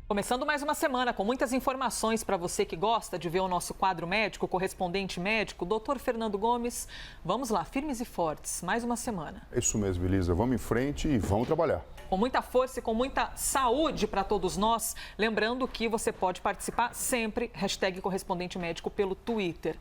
Começando mais uma semana com muitas informações para você que gosta de ver o nosso quadro médico, correspondente médico, Dr. Fernando Gomes. Vamos lá, firmes e fortes, mais uma semana. É isso mesmo, Elisa. Vamos em frente e vamos trabalhar. Com muita força e com muita saúde para todos nós. Lembrando que você pode participar sempre, #correspondente médico pelo Twitter.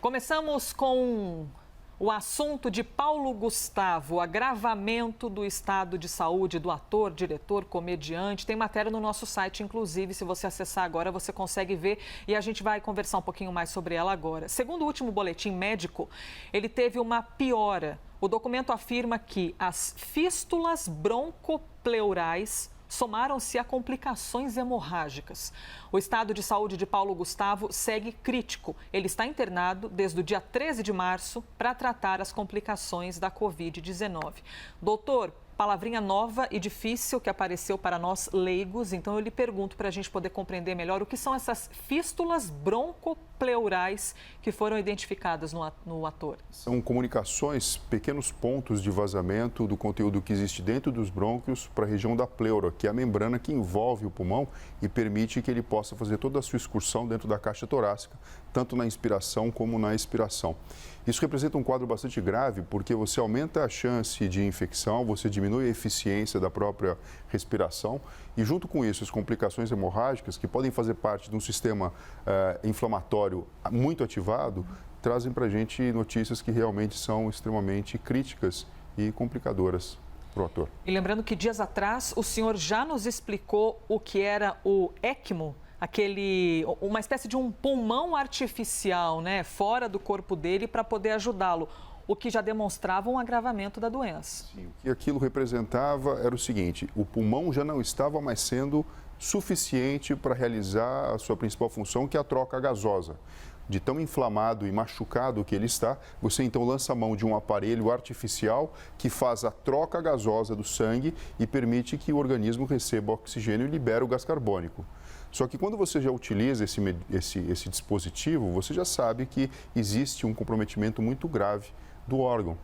Começamos com o assunto de Paulo Gustavo, o agravamento do estado de saúde do ator, diretor, comediante. Tem matéria no nosso site, inclusive, se você acessar agora, você consegue ver e a gente vai conversar um pouquinho mais sobre ela agora. Segundo o último boletim médico, ele teve uma piora. O documento afirma que as fístulas broncopleurais somaram-se a complicações hemorrágicas. O estado de saúde de Paulo Gustavo segue crítico. Ele está internado desde o dia 13 de março para tratar as complicações da Covid-19. Doutor, palavrinha nova e difícil que apareceu para nós leigos, então eu lhe pergunto para a gente poder compreender melhor o que são essas fístulas broncopleurais que foram identificadas no ator. São comunicações, pequenos pontos de vazamento do conteúdo que existe dentro dos brônquios para a região da pleura, que é a membrana que envolve o pulmão e permite que ele possa fazer toda a sua excursão dentro da caixa torácica, tanto na inspiração como na expiração. Isso representa um quadro bastante grave porque você aumenta a chance de infecção, você diminui a eficiência da própria respiração e, junto com isso, as complicações hemorrágicas, que podem fazer parte de um sistema inflamatório muito ativado, trazem para a gente notícias que realmente são extremamente críticas e complicadoras para o ator. E lembrando que dias atrás o senhor já nos explicou o que era o ECMO, uma espécie de um pulmão artificial, né, fora do corpo dele para poder ajudá-lo, o que já demonstrava um agravamento da doença. Sim, o que aquilo representava era o seguinte: o pulmão já não estava mais sendo suficiente para realizar a sua principal função, que é a troca gasosa. De tão inflamado e machucado que ele está, você então lança a mão de um aparelho artificial que faz a troca gasosa do sangue e permite que o organismo receba oxigênio e libere o gás carbônico. Só que quando você já utiliza esse dispositivo, você já sabe que existe um comprometimento muito grave do órgão.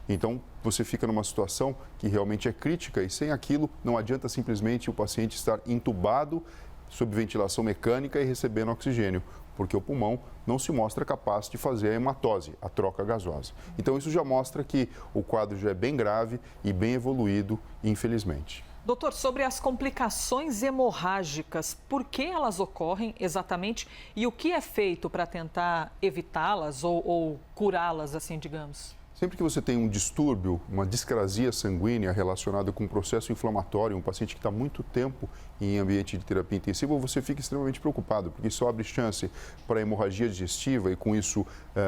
Então, você fica numa situação que realmente é crítica e sem aquilo não adianta simplesmente o paciente estar entubado, sob ventilação mecânica e recebendo oxigênio, porque o pulmão não se mostra capaz de fazer a hematose, a troca gasosa. Então, isso já mostra que o quadro já é bem grave e bem evoluído, infelizmente. Doutor, sobre as complicações hemorrágicas, por que elas ocorrem exatamente e o que é feito para tentar evitá-las ou curá-las, assim, digamos? Sempre que você tem um distúrbio, uma discrasia sanguínea relacionada com um processo inflamatório, um paciente que está muito tempo em ambiente de terapia intensiva, você fica extremamente preocupado, porque isso abre chance para hemorragia digestiva e, com isso,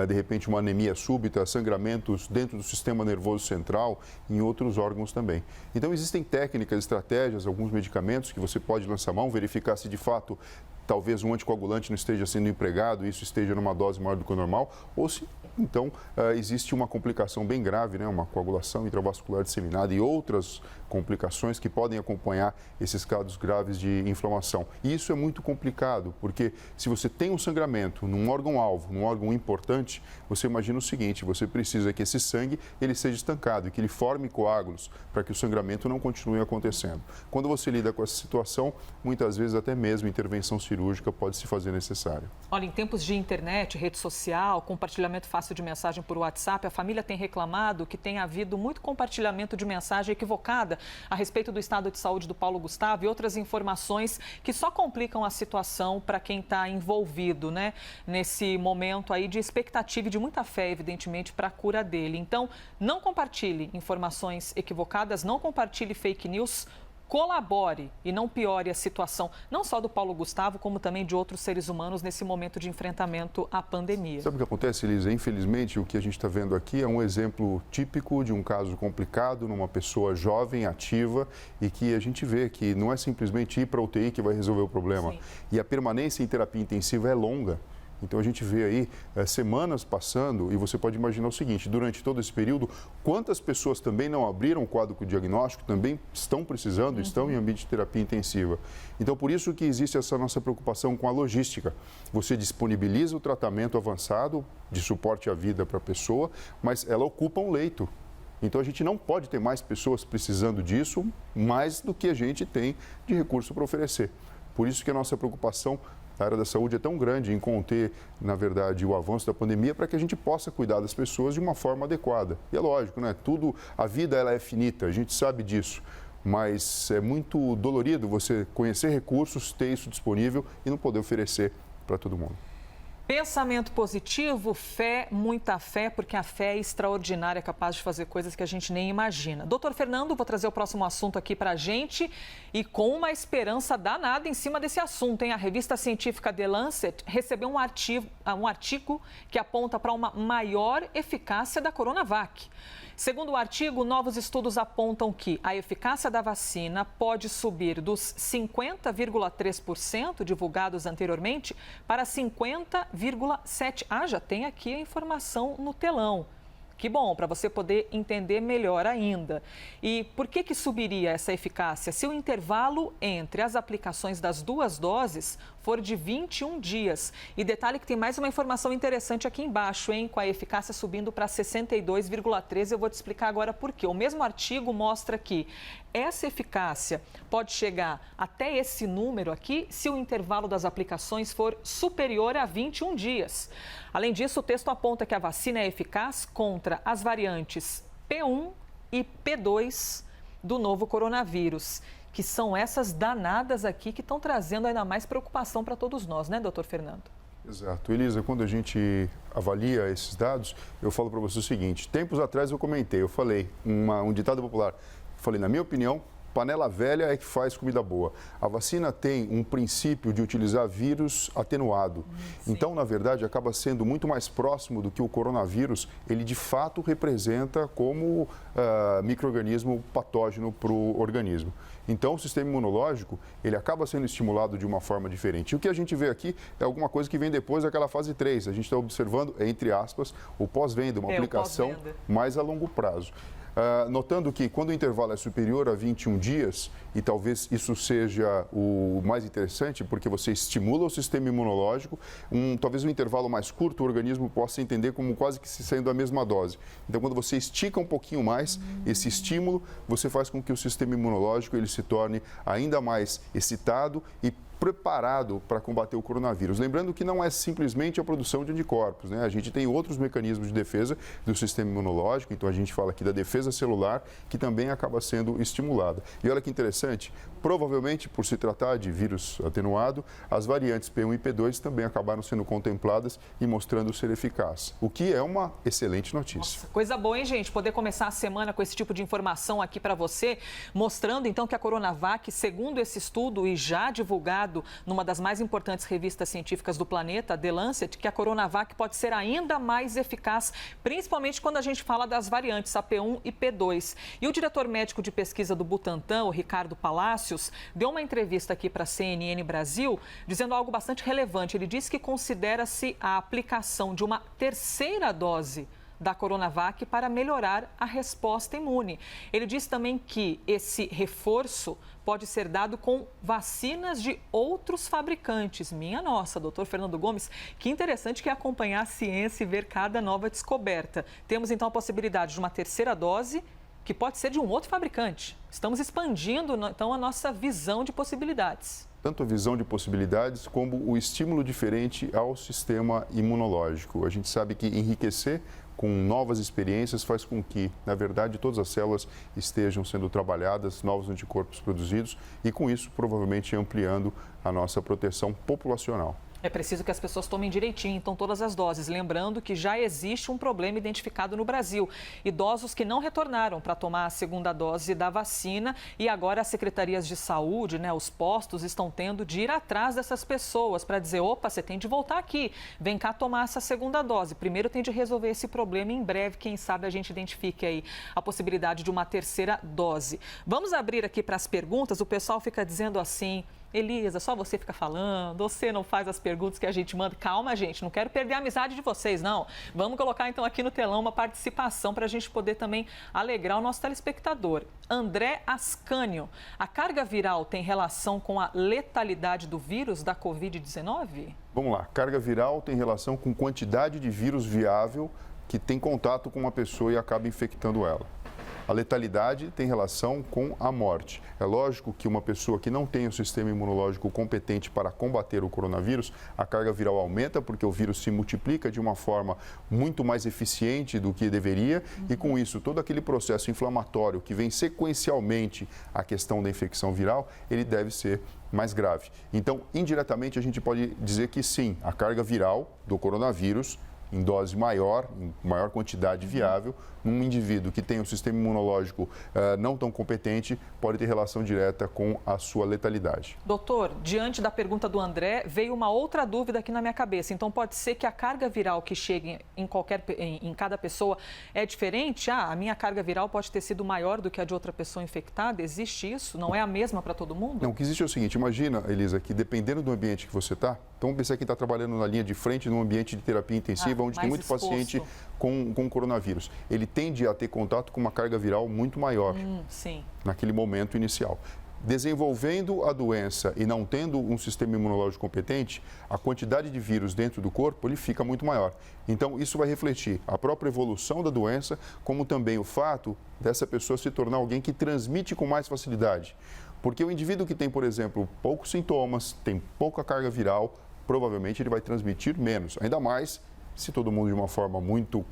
de repente, uma anemia súbita, sangramentos dentro do sistema nervoso central e em outros órgãos também. Então, existem técnicas, estratégias, alguns medicamentos que você pode lançar mão, verificar se de fato talvez um anticoagulante não esteja sendo empregado, isso esteja numa dose maior do que o normal, ou se então existe uma complicação bem grave, né, uma coagulação intravascular disseminada e outras complicações que podem acompanhar esses casos graves de inflamação. E isso é muito complicado, porque se você tem um sangramento num órgão-alvo, num órgão importante, você imagina o seguinte: você precisa que esse sangue ele seja estancado e que ele forme coágulos para que o sangramento não continue acontecendo. Quando você lida com essa situação, muitas vezes até mesmo intervenção cirúrgica pode se fazer necessária. Olha, em tempos de internet, rede social, compartilhamento fácil de mensagem por WhatsApp, a família tem reclamado que tem havido muito compartilhamento de mensagem equivocada a respeito do estado de saúde do Paulo Gustavo e outras informações que só complicam a situação para quem está envolvido, né? Nesse momento aí de expectativa e de muita fé, evidentemente, para a cura dele. Então, não compartilhe informações equivocadas, não compartilhe fake news. Colabore e não piore a situação, não só do Paulo Gustavo, como também de outros seres humanos nesse momento de enfrentamento à pandemia. Sabe o que acontece, Elisa? Infelizmente, o que a gente está vendo aqui é um exemplo típico de um caso complicado numa pessoa jovem, ativa, e que a gente vê que não é simplesmente ir para a UTI que vai resolver o problema. Sim. E a permanência em terapia intensiva é longa. Então, a gente vê aí semanas passando e você pode imaginar o seguinte: durante todo esse período, quantas pessoas também não abriram o quadro com o diagnóstico, também estão precisando, estão em ambiente de terapia intensiva. Então, por isso que existe essa nossa preocupação com a logística. Você disponibiliza o tratamento avançado de suporte à vida para a pessoa, mas ela ocupa um leito. Então, a gente não pode ter mais pessoas precisando disso, mais do que a gente tem de recurso para oferecer. Por isso que a nossa preocupação na área da saúde é tão grande em conter, na verdade, o avanço da pandemia para que a gente possa cuidar das pessoas de uma forma adequada. E é lógico, né? A vida ela é finita, a gente sabe disso. Mas é muito dolorido você conhecer recursos, ter isso disponível e não poder oferecer para todo mundo. Pensamento positivo, fé, muita fé, porque a fé é extraordinária, capaz de fazer coisas que a gente nem imagina. Doutor Fernando, vou trazer o próximo assunto aqui para a gente e com uma esperança danada em cima desse assunto, hein? A revista científica The Lancet recebeu um artigo que aponta para uma maior eficácia da Coronavac. Segundo o artigo, novos estudos apontam que a eficácia da vacina pode subir dos 50,3% divulgados anteriormente para 50,7%. Já tem aqui a informação no telão. Que bom, para você poder entender melhor ainda. E por que subiria essa eficácia? Se o intervalo entre as aplicações das duas doses for de 21 dias. E detalhe que tem mais uma informação interessante aqui embaixo, hein? Com a eficácia subindo para 62,13%. Eu vou te explicar agora por quê. O mesmo artigo mostra que essa eficácia pode chegar até esse número aqui se o intervalo das aplicações for superior a 21 dias. Além disso, o texto aponta que a vacina é eficaz contra as variantes P1 e P2 do novo coronavírus, que são essas danadas aqui que estão trazendo ainda mais preocupação para todos nós, né, doutor Fernando? Exato. Elisa, quando a gente avalia esses dados, eu falo para você o seguinte, tempos atrás eu falei um ditado popular, na minha opinião, panela velha é que faz comida boa. A vacina tem um princípio de utilizar vírus atenuado. Então, na verdade, acaba sendo muito mais próximo do que o coronavírus, ele de fato representa como micro-organismo patógeno para o organismo. Então, o sistema imunológico, ele acaba sendo estimulado de uma forma diferente. E o que a gente vê aqui é alguma coisa que vem depois daquela fase 3. A gente está observando, entre aspas, o pós-venda, uma aplicação mais a longo prazo. Notando que quando o intervalo é superior a 21 dias, e talvez isso seja o mais interessante, porque você estimula o sistema imunológico, talvez um intervalo mais curto, o organismo possa entender como quase que se sendo a mesma dose. Então, quando você estica um pouquinho mais esse estímulo, você faz com que o sistema imunológico ele se torne ainda mais excitado e preparado para combater o coronavírus. Lembrando que não é simplesmente a produção de anticorpos, né? A gente tem outros mecanismos de defesa do sistema imunológico, então a gente fala aqui da defesa celular, que também acaba sendo estimulada. E olha que interessante, provavelmente por se tratar de vírus atenuado, as variantes P1 e P2 também acabaram sendo contempladas e mostrando ser eficaz, o que é uma excelente notícia. Nossa, coisa boa, hein, gente? Poder começar a semana com esse tipo de informação aqui para você, mostrando então que a Coronavac, segundo esse estudo e já divulgado numa das mais importantes revistas científicas do planeta, The Lancet, que a Coronavac pode ser ainda mais eficaz, principalmente quando a gente fala das variantes AP1 e P2. E o diretor médico de pesquisa do Butantan, o Ricardo Palacios, deu uma entrevista aqui para a CNN Brasil, dizendo algo bastante relevante. Ele disse que considera-se a aplicação de uma terceira dose da Coronavac para melhorar a resposta imune. Ele disse também que esse reforço pode ser dado com vacinas de outros fabricantes. Minha nossa, doutor Fernando Gomes, que interessante que é acompanhar a ciência e ver cada nova descoberta. Temos então a possibilidade de uma terceira dose que pode ser de um outro fabricante. Estamos expandindo então a nossa visão de possibilidades. Tanto a visão de possibilidades como o estímulo diferente ao sistema imunológico. A gente sabe que enriquecer com novas experiências faz com que, na verdade, todas as células estejam sendo trabalhadas, novos anticorpos produzidos e, com isso, provavelmente ampliando a nossa proteção populacional. É preciso que as pessoas tomem direitinho, então, todas as doses. Lembrando que já existe um problema identificado no Brasil. Idosos que não retornaram para tomar a segunda dose da vacina e agora as secretarias de saúde, né, os postos, estão tendo de ir atrás dessas pessoas para dizer, opa, você tem de voltar aqui, vem cá tomar essa segunda dose. Primeiro tem de resolver esse problema e em breve, quem sabe, a gente identifique aí a possibilidade de uma terceira dose. Vamos abrir aqui para as perguntas. O pessoal fica dizendo assim, Elisa, só você fica falando, você não faz as perguntas que a gente manda. Calma, gente, não quero perder a amizade de vocês, não. Vamos colocar, então, aqui no telão uma participação para a gente poder também alegrar o nosso telespectador. André Ascânio, a carga viral tem relação com a letalidade do vírus da Covid-19? Vamos lá, carga viral tem relação com quantidade de vírus viável que tem contato com uma pessoa e acaba infectando ela. A letalidade tem relação com a morte. É lógico que uma pessoa que não tem o sistema imunológico competente para combater o coronavírus, a carga viral aumenta porque o vírus se multiplica de uma forma muito mais eficiente do que deveria e com isso todo aquele processo inflamatório que vem sequencialmente à questão da infecção viral, ele deve ser mais grave. Então, indiretamente, a gente pode dizer que sim, a carga viral do coronavírus, em dose maior, em maior quantidade viável, num indivíduo que tem um sistema imunológico não tão competente, pode ter relação direta com a sua letalidade. Doutor, diante da pergunta do André, veio uma outra dúvida aqui na minha cabeça. Então, pode ser que a carga viral que chega em cada pessoa é diferente? A minha carga viral pode ter sido maior do que a de outra pessoa infectada? Existe isso? Não é a mesma para todo mundo? Não, o que existe é o seguinte, imagina, Elisa, que dependendo do ambiente que você está, então vamos pensar que está trabalhando na linha de frente num ambiente de terapia intensiva, onde tem muito paciente com coronavírus. Ele tende a ter contato com uma carga viral muito maior naquele momento inicial. Desenvolvendo a doença e não tendo um sistema imunológico competente, a quantidade de vírus dentro do corpo ele fica muito maior. Então, isso vai refletir a própria evolução da doença, como também o fato dessa pessoa se tornar alguém que transmite com mais facilidade. Porque o indivíduo que tem, por exemplo, poucos sintomas, tem pouca carga viral, provavelmente ele vai transmitir menos. Ainda mais se todo mundo de uma forma muito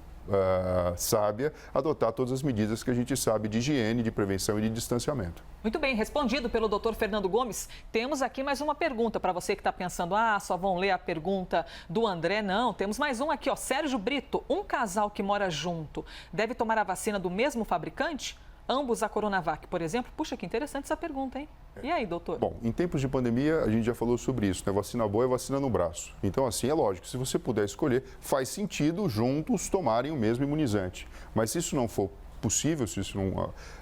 sábia, adotar todas as medidas que a gente sabe de higiene, de prevenção e de distanciamento. Muito bem, respondido pelo Dr. Fernando Gomes. Temos aqui mais uma pergunta para você que está pensando, só vão ler a pergunta do André. Não, temos mais um aqui, Sérgio Brito. Um casal que mora junto deve tomar a vacina do mesmo fabricante? Ambos a Coronavac, por exemplo? Puxa, que interessante essa pergunta, hein? E aí, doutor? Bom, em tempos de pandemia, a gente já falou sobre isso, né? Vacina boa é vacina no braço. Então, assim, é lógico, se você puder escolher, faz sentido juntos tomarem o mesmo imunizante. Mas se isso não for possível, se isso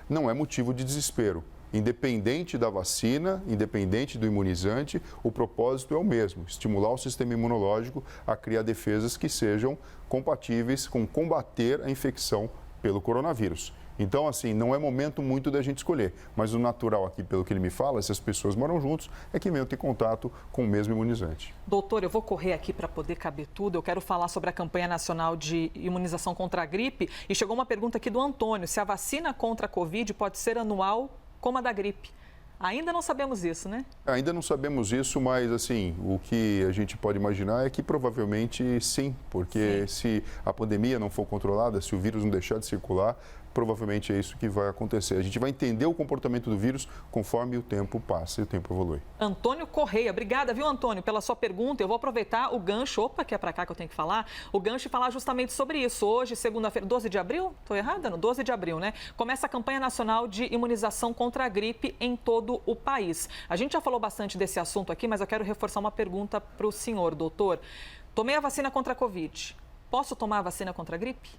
não é motivo de desespero. Independente da vacina, independente do imunizante, o propósito é o mesmo, estimular o sistema imunológico a criar defesas que sejam compatíveis com combater a infecção pelo coronavírus. Então, assim, não é momento muito da gente escolher, mas o natural aqui, pelo que ele me fala, se as pessoas moram juntos, é que venham ter contato com o mesmo imunizante. Doutor, eu vou correr aqui para poder caber tudo. Eu quero falar sobre a campanha nacional de imunização contra a gripe. E chegou uma pergunta aqui do Antônio, se a vacina contra a Covid pode ser anual como a da gripe. Ainda não sabemos isso, né? Ainda não sabemos isso, mas assim, o que a gente pode imaginar é que provavelmente sim, porque se a pandemia não for controlada, se o vírus não deixar de circular, provavelmente é isso que vai acontecer. A gente vai entender o comportamento do vírus conforme o tempo passa e o tempo evolui. Antônio Correia, obrigada, viu, Antônio, pela sua pergunta. Eu vou aproveitar o gancho, que é para cá que eu tenho que falar, o gancho e falar justamente sobre isso. Hoje, segunda-feira, 12 de abril? Estou errada? No 12 de abril, né? Começa a campanha nacional de imunização contra a gripe em todo o país. A gente já falou bastante desse assunto aqui, mas eu quero reforçar uma pergunta para o senhor, doutor. Tomei a vacina contra a Covid. Posso tomar a vacina contra a gripe?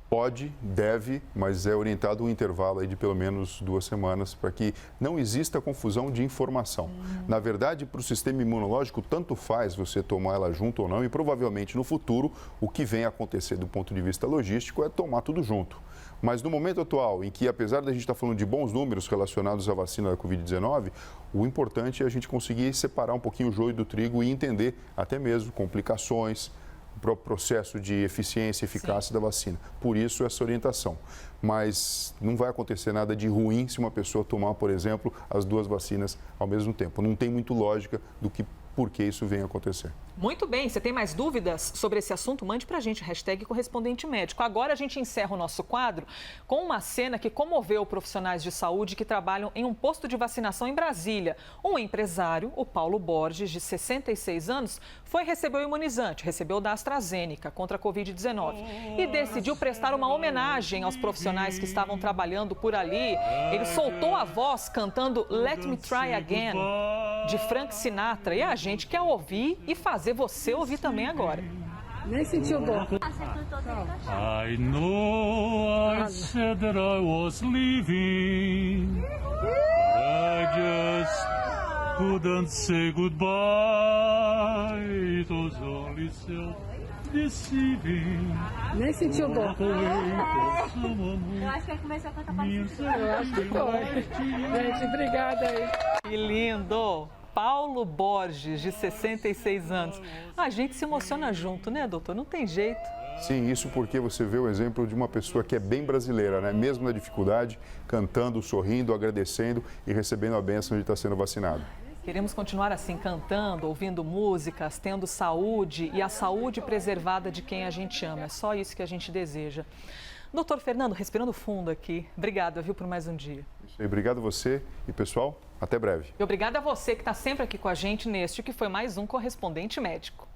Pode, deve, mas é orientado um intervalo aí de pelo menos 2 semanas para que não exista confusão de informação. Na verdade, para o sistema imunológico, tanto faz você tomar ela junto ou não e provavelmente no futuro o que vem a acontecer do ponto de vista logístico é tomar tudo junto. Mas no momento atual, em que apesar da gente estar falando de bons números relacionados à vacina da Covid-19, o importante é a gente conseguir separar um pouquinho o joio do trigo e entender até mesmo complicações, para o processo de eficiência e eficácia da vacina. Por isso, essa orientação. Mas não vai acontecer nada de ruim se uma pessoa tomar, por exemplo, as 2 vacinas ao mesmo tempo. Não tem muito lógica do que por que isso vem acontecer. Muito bem, você tem mais dúvidas sobre esse assunto? Mande pra gente, #correspondente médico. Agora a gente encerra o nosso quadro com uma cena que comoveu profissionais de saúde que trabalham em um posto de vacinação em Brasília. Um empresário, o Paulo Borges, de 66 anos, foi receber o imunizante, recebeu da AstraZeneca contra a Covid-19 e decidiu prestar uma homenagem aos profissionais que estavam trabalhando por ali. Ele soltou a voz cantando Let Me Try Again, de Frank Sinatra, e a gente quer ouvir e fazer você ouvir também agora. Nem sentiu dor. I know I said that I was leaving, but I just couldn't say goodbye. It was only self-deceiving. Nem sentiu dor. Eu acho que ele começou a cantar parecido. Eu acho que foi. Gente, obrigada aí. Que lindo! Paulo Borges, de 66 anos. A gente se emociona junto, né, doutor? Não tem jeito. Sim, isso porque você vê o exemplo de uma pessoa que é bem brasileira, né? Mesmo na dificuldade, cantando, sorrindo, agradecendo e recebendo a bênção de estar sendo vacinado. Queremos continuar assim, cantando, ouvindo músicas, tendo saúde e a saúde preservada de quem a gente ama. É só isso que a gente deseja. Doutor Fernando, respirando fundo aqui, obrigada, viu, por mais um dia. Isso aí, obrigado a você e, pessoal, até breve. E obrigada a você que está sempre aqui com a gente neste que foi mais um Correspondente Médico.